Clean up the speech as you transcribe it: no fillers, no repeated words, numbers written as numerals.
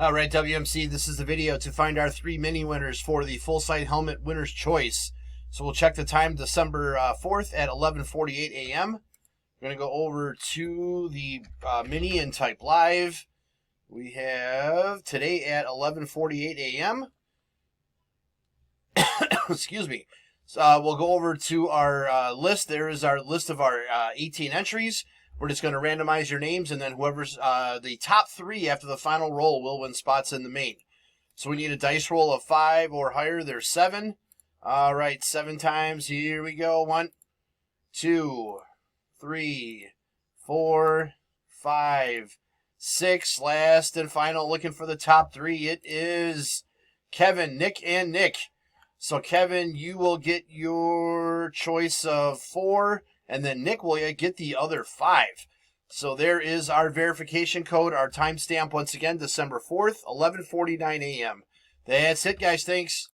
All right, WMC, this is the video to find our 3 mini winners for the full sight helmet winner's choice. So we'll check the time, December 4th at 11:48 a.m. We're going to go over to the mini and type live. We have today at 11:48 a.m. Excuse me. So we'll go over to our list. There is our list of our 18 entries. We're just going to randomize your names, and then whoever's the top 3 after the final roll will win spots in the main. So we need a dice roll of 5 or higher. There's 7. All right, 7 times. Here we go. 1, 2, 3, 4, 5, 6. Last and final. Looking for the top 3. It is Kevin, Nick, and Nick. So Kevin, you will get your choice of 4. And then Nick will get the other 5. So there is our verification code, our timestamp once again, December 4th, 11:49 a.m. That's it, guys. Thanks.